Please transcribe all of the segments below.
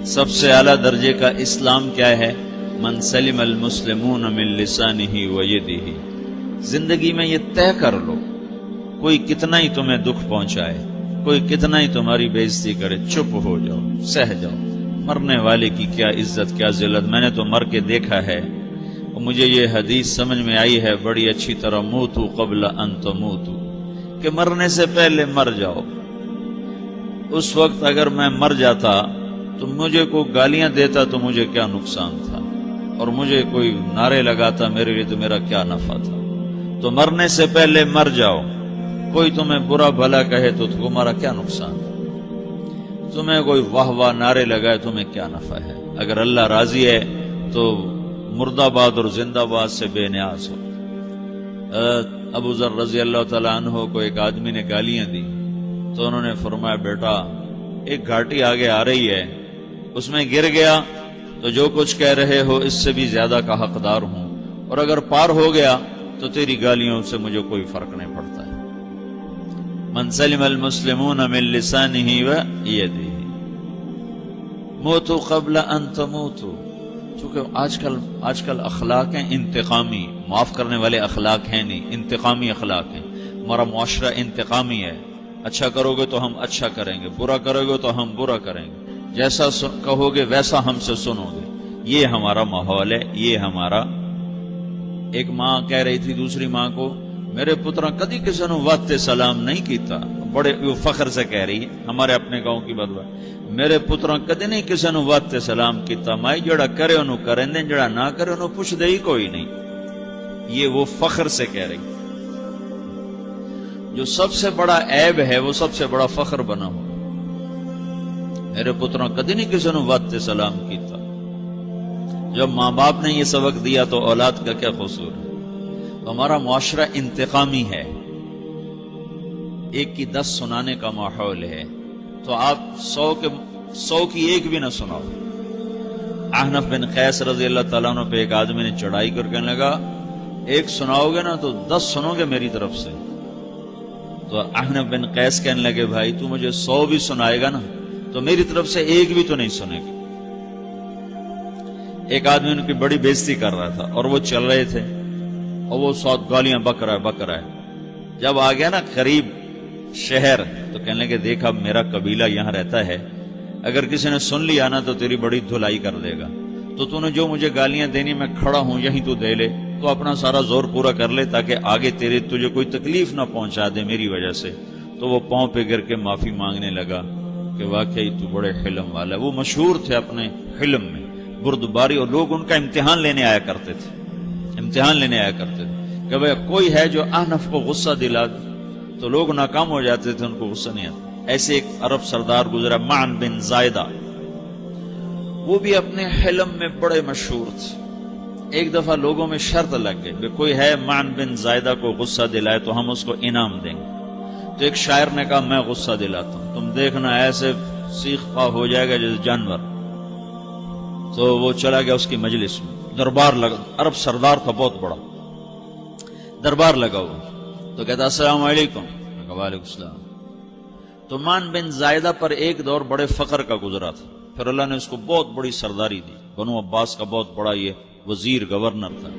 سب سے اعلیٰ درجے کا اسلام کیا ہے؟ من سلم المسلمون من لسانہ و یدہ۔ زندگی میں یہ طے کر لو، کوئی کتنا ہی تمہیں دکھ پہنچائے، کوئی کتنا ہی تمہاری بےعزتی کرے، چپ ہو جاؤ، سہ جاؤ۔ مرنے والے کی کیا عزت، کیا ذلت، میں نے تو مر کے دیکھا ہے، اور مجھے یہ حدیث سمجھ میں آئی ہے بڑی اچھی طرح، موتو قبل ان تموتو، کہ مرنے سے پہلے مر جاؤ۔ اس وقت اگر میں مر جاتا تو مجھے کوئی گالیاں دیتا تو مجھے کیا نقصان تھا، اور مجھے کوئی نعرے لگاتا میرے لیے تو میرا کیا نفع تھا۔ تو مرنے سے پہلے مر جاؤ، کوئی تمہیں برا بھلا کہے تو تمہارا کیا نقصان ہے، تمہیں کوئی واہ واہ نعرے لگائے تمہیں کیا نفع ہے۔ اگر اللہ راضی ہے تو مرد آباد اور زندہ باد سے بے نیاز ہو۔ ابو ذر رضی اللہ تعالیٰ عنہ کو ایک آدمی نے گالیاں دی تو انہوں نے فرمایا بیٹا ایک گھاٹی آگے آ رہی ہے، اس میں گر گیا تو جو کچھ کہہ رہے ہو اس سے بھی زیادہ کا حقدار ہوں، اور اگر پار ہو گیا تو تیری گالیوں سے مجھے کوئی فرق نہیں پڑتا ہے۔ من سلم المسلمون من لسانہ و یدہ موتوا قبل ان تموتوا۔ چونکہ آج کل اخلاق ہیں انتقامی، معاف کرنے والے اخلاق ہیں نہیں، انتقامی اخلاق ہیں۔ ہمارا معاشرہ انتقامی ہے، اچھا کرو گے تو ہم اچھا کریں گے، برا کرو گے تو ہم برا کریں گے، جیسا کہو گے ویسا ہم سے سنو گے۔ یہ ہمارا ماحول ہے، یہ ہمارا۔ ایک ماں کہہ رہی تھی دوسری ماں کو، میرے پترا کدی کسی نے واسطے سلام نہیں کیتا، بڑے فخر سے کہہ رہی ہے، ہمارے اپنے گاؤں کی بات بات، میرے پترا کدی نہیں کسی نے واسطے سلام کیتا، مائی جڑا کرے انہوں کریں دیں، جڑا نہ کرے انہوں پوچھ دے ہی کوئی نہیں۔ یہ وہ فخر سے کہہ رہی، جو سب سے بڑا عیب ہے وہ سب سے بڑا فخر بنا ہو۔ میرے پترا کدی نہیں کسی نے واسطے سلام کیتا۔ جب ماں باپ نے یہ سبق دیا تو اولاد کا کیا قصور ہے؟ تو ہمارا معاشرہ انتقامی ہے، ایک کی 10 سنانے کا ماحول ہے، تو آپ 100 کی ایک بھی نہ سناؤ۔ احنف بن قیس رضی اللہ تعالیٰ عنہ پہ ایک آدمی نے چڑھائی کر کہنے لگا ایک سناؤ گے نا تو 10 سنو گے میری طرف سے۔ تو احنف بن قیس کہنے لگے بھائی تو مجھے 100 بھی سنائے گا نا تو میری طرف سے ایک بھی تو نہیں سنے گا۔ ایک آدمی ان کی بڑی بےزتی کر رہا تھا اور وہ چل رہے تھے اور وہ 100 گالیاں بک رہا ہے۔ جب آ گیا نا قریب شہر تو کہنے لگے دیکھ اب میرا قبیلہ یہاں رہتا ہے، اگر کسی نے سن لیا نا تو تیری بڑی دھلائی کر دے گا، تو نے جو مجھے گالیاں دینی میں کھڑا ہوں یہیں تو دے لے، تو اپنا سارا زور پورا کر لے تاکہ آگے تجھے کوئی تکلیف نہ پہنچا دے میری وجہ سے۔ تو وہ پاؤں پہ گر کے معافی مانگنے لگا کہ واقعی تو بڑے حلم والا ہے۔ وہ مشہور تھے اپنے حلم میں، بردباری، اور لوگ ان کا امتحان لینے آیا کرتے تھے کہ بھئی کوئی ہے جو احنف کو غصہ دلا دے، تو لوگ ناکام ہو جاتے تھے، ان کو غصہ نہیں آتا۔ ایسے ایک عرب سردار گزرا معن بن زائدہ، وہ بھی اپنے حلم میں بڑے مشہور تھے۔ ایک دفعہ لوگوں میں شرط لگ گئی کہ کوئی ہے معن بن زائدہ کو غصہ دلائے تو ہم اس کو انعام دیں گے۔ تو ایک شاعر نے کہا میں غصہ دلاتا ہوں، تم دیکھنا ایسے سیخ پا ہو جائے گا جیسے جانور۔ تو وہ چلا گیا اس کی مجلس میں، دربار لگا، عرب سردار تھا بہت بڑا، دربار لگا ہوا، تو کہتا السلام علیکم، وعلیکم السلام۔ تو معن بن زائدہ پر ایک دور بڑے فقر کا گزرا تھا، پھر اللہ نے اس کو بہت بڑی سرداری دی، بنو عباس کا بہت بڑا یہ وزیر گورنر تھا۔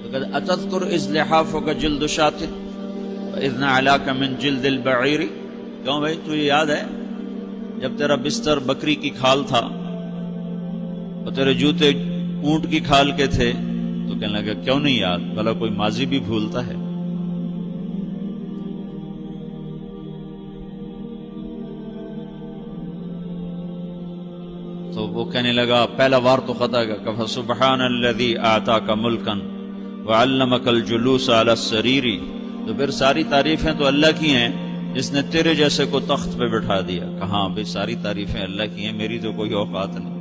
تو کہتا اتذکر اذ لحافک جلد شاۃ واذ نعلاک من جلد البعیر، کیوں بھائی تجھے یاد ہے جب تیرا بستر بکری کی کھال تھا اور تیرے جوتے اونٹ کی کھال کے تھے؟ تو کہنے لگا کیوں نہیں یاد، بھلا کوئی ماضی بھی بھولتا ہے؟ تو وہ کہنے لگا پہلا وار تو خطا گیا کہ فسبحان الذی آتاک ملکا وعلمک الجلوس علی السریر، تو پھر ساری تعریفیں تو اللہ کی ہیں جس نے تیرے جیسے کو تخت پہ بٹھا دیا۔ کہاں بھئی ساری تعریفیں اللہ کی ہیں، میری تو کوئی اوقات نہیں۔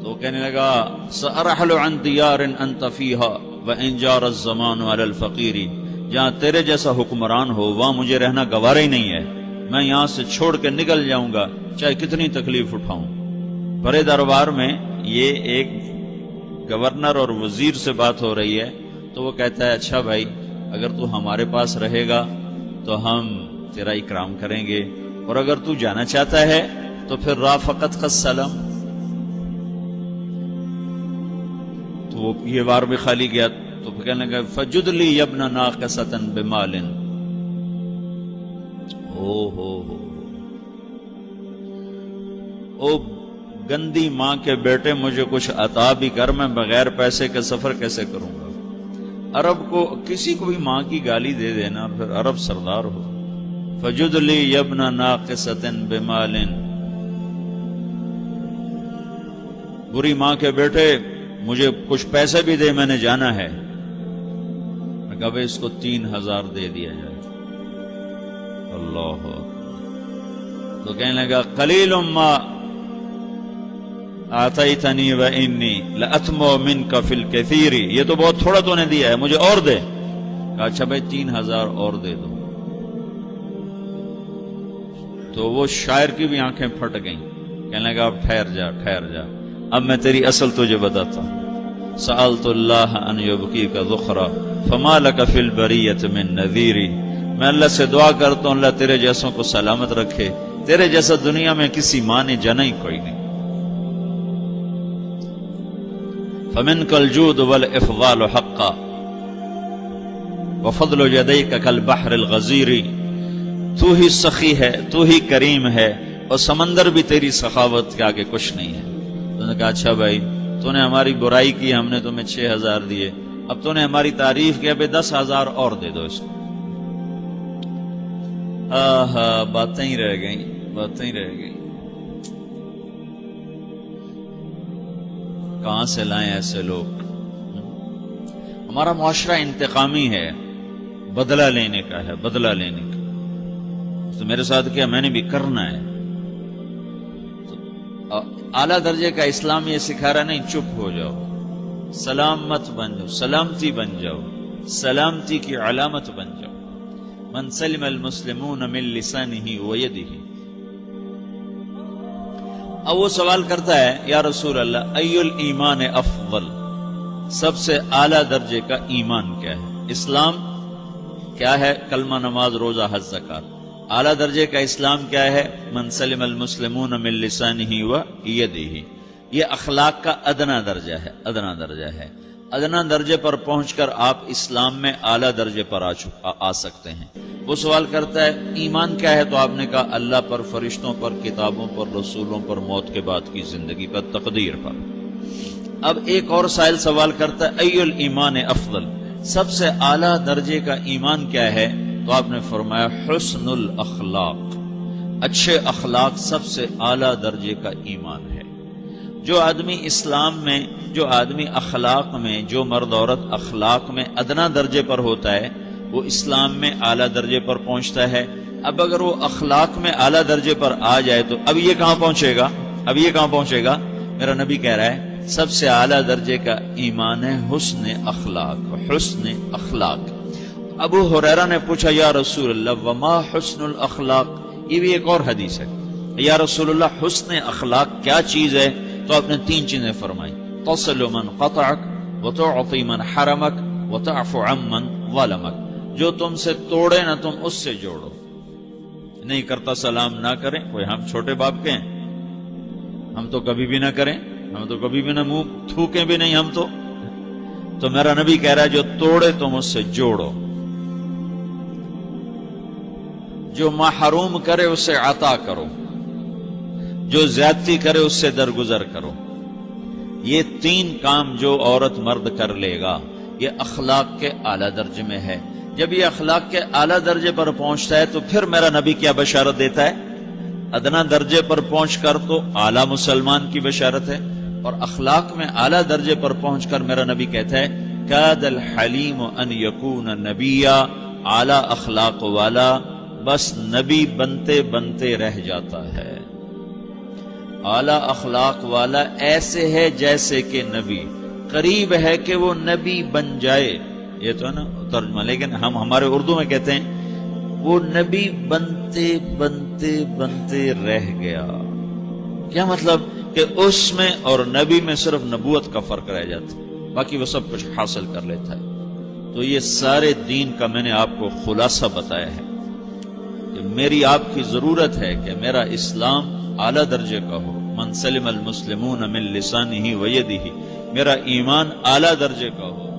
تو کہنے لگا سأرحل عن دیار انت فیہا وان جار الزمان علی الفقیر، جہاں تیرے جیسا حکمران ہو وہاں مجھے رہنا گوارا ہی نہیں ہے، میں یہاں سے چھوڑ کے نکل جاؤں گا چاہے کتنی تکلیف اٹھاؤں۔ بڑے دربار میں یہ ایک گورنر اور وزیر سے بات ہو رہی ہے، تو وہ کہتا ہے اچھا بھائی اگر تو ہمارے پاس رہے گا تو ہم تیرا اکرام کریں گے، اور اگر تو جانا چاہتا ہے تو پھر رافقت کا سلام، تو یہ وار بھی خالی گیا تو پھر کہنے لگا فجد لی ابن ناقصۃ بمال، او گندی ماں کے بیٹے مجھے کچھ عطا بھی کر، میں بغیر پیسے کے سفر کیسے کروں گا؟ عرب کو کسی کو بھی ماں کی گالی دے دینا پھر عرب سردار ہو. فجد لی ابن ناقصۃ بمال، بری ماں کے بیٹے مجھے کچھ پیسے بھی دے، میں نے جانا ہے. میں کہا بھائی اس کو 3000 دے دیا جائے. اللہ تو کہنے لگا قلیل ما آتیتنی و انی لأتمو منک فی الکثیر، یہ تو بہت تھوڑا تو نے دیا ہے، مجھے اور دے. کہا اچھا بھائی 3000 اور دے دو. تو وہ شاعر کی بھی آنکھیں پھٹ گئیں. کہنے لگا اب ٹھہر جا ٹھہر جا، اب میں تیری اصل تجھے بتاتا ہوں. سألت اللہ ان یبقیک ذخرا فما لک فی البریۃ من نذیر، میں اللہ سے دعا کرتا ہوں اللہ تیرے جیسوں کو سلامت رکھے، تیرے جیسا دنیا میں کسی ماں نے جنا ہی کوئی نہیں. فمنک الجود والافضال حقا وفضل یدیک کالبحر الغزیر، تو ہی سخی ہے، تو ہی کریم ہے، اور سمندر بھی تیری سخاوت کے آگے کچھ نہیں ہے. تو نے کہا اچھا بھائی تو نے ہماری برائی کی، ہم نے تمہیں 6000 دیے، اب تو نے ہماری تعریف کی، اب 10,000 اور دے دو اس کو. باتیں ہی رہ گئیں، باتیں ہی رہ گئیں. کہاں سے لائیں ایسے لوگ؟ ہمارا معاشرہ انتقامی ہے، بدلہ لینے کا ہے، بدلہ لینے کا. تو میرے ساتھ کیا میں نے بھی کرنا ہے. اعلیٰ درجے کا اسلام یہ سکھا رہا نہیں چپ ہو جاؤ، سلام مت بن جاؤ، سلامتی بن جاؤ، سلامتی کی علامت بن جاؤ. من سلم المسلمون من لسانہ ویدہ. اب وہ سوال کرتا ہے یا رسول اللہ ای الایمان افضل، سب سے اعلیٰ درجے کا ایمان کیا ہے؟ اسلام کیا ہے؟ کلمہ، نماز، روزہ، حج، زکات. اعلیٰ درجے کا اسلام کیا ہے؟ من سلم المسلمون من لسانہ و یدہ. یہ اخلاق کا ادنا درجہ ہے، ادنا درجہ ہے. ادنا درجے پر پہنچ کر آپ اسلام میں اعلیٰ درجے پر آ سکتے ہیں. وہ سوال کرتا ہے ایمان کیا ہے؟ تو آپ نے کہا اللہ پر، فرشتوں پر، کتابوں پر، رسولوں پر، موت کے بعد کی زندگی پر، تقدیر پر. اب ایک اور سائل سوال کرتا ہے ای الایمان افضل، سب سے اعلیٰ درجے کا ایمان کیا ہے؟ تو آپ نے فرمایا حسن الاخلاق، اچھے اخلاق سب سے اعلیٰ درجے کا ایمان ہے. جو آدمی اسلام میں، جو آدمی اخلاق میں، جو مرد عورت اخلاق میں ادنا درجے پر ہوتا ہے وہ اسلام میں اعلیٰ درجے پر پہنچتا ہے. اب اگر وہ اخلاق میں اعلیٰ درجے پر آ جائے تو اب یہ کہاں پہنچے گا؟ اب یہ کہاں پہنچے گا؟ میرا نبی کہہ رہا ہے سب سے اعلیٰ درجے کا ایمان ہے حسن اخلاق، حسن اخلاق. ابو ہریرہ نے پوچھا یا رسول اللہ وما حسن الاخلاق، یہ بھی ایک اور حدیث ہے. یا رسول اللہ حسن اخلاق کیا چیز ہے؟ تو آپ نے 3 چیزیں فرمائی، تصل من قطعک وتعطی من حرمک وتعفو عمن ظلمک. جو تم سے توڑے نہ تم اس سے جوڑو. نہیں کرتا سلام نہ کریں، کوئی ہم چھوٹے باپ کے ہیں؟ ہم تو کبھی بھی نہ کریں، ہم تو کبھی بھی نہ منہ تھوکیں بھی نہیں ہم تو میرا نبی کہہ رہا ہے جو توڑے تم اس سے جوڑو، جو محروم کرے اس سے عطا کرو، جو زیادتی کرے اس سے درگزر کرو. یہ 3 کام جو عورت مرد کر لے گا یہ اخلاق کے اعلیٰ درجے میں ہے. جب یہ اخلاق کے اعلیٰ درجے پر پہنچتا ہے تو پھر میرا نبی کیا بشارت دیتا ہے؟ ادنا درجے پر پہنچ کر تو اعلیٰ مسلمان کی بشارت ہے، اور اخلاق میں اعلیٰ درجے پر پہنچ کر میرا نبی کہتا ہے کاد الحلیم ان یکون نبیا، اعلیٰ اخلاق والا بس نبی بنتے بنتے رہ جاتا ہے. اعلیٰ اخلاق والا ایسے ہے جیسے کہ نبی، قریب ہے کہ وہ نبی بن جائے. یہ تو ہے نا ترجمہ، لیکن ہم ہمارے اردو میں کہتے ہیں وہ نبی بنتے بنتے بنتے رہ گیا. کیا مطلب؟ کہ اس میں اور نبی میں صرف نبوت کا فرق رہ جاتا، باقی وہ سب کچھ حاصل کر لیتا ہے. تو یہ سارے دین کا میں نے آپ کو خلاصہ بتایا ہے کہ میری آپ کی ضرورت ہے کہ میرا اسلام اعلیٰ درجے کا ہو، من سلم المسلمون من لسانہ و یدہ، میرا ایمان اعلیٰ درجے کا ہو،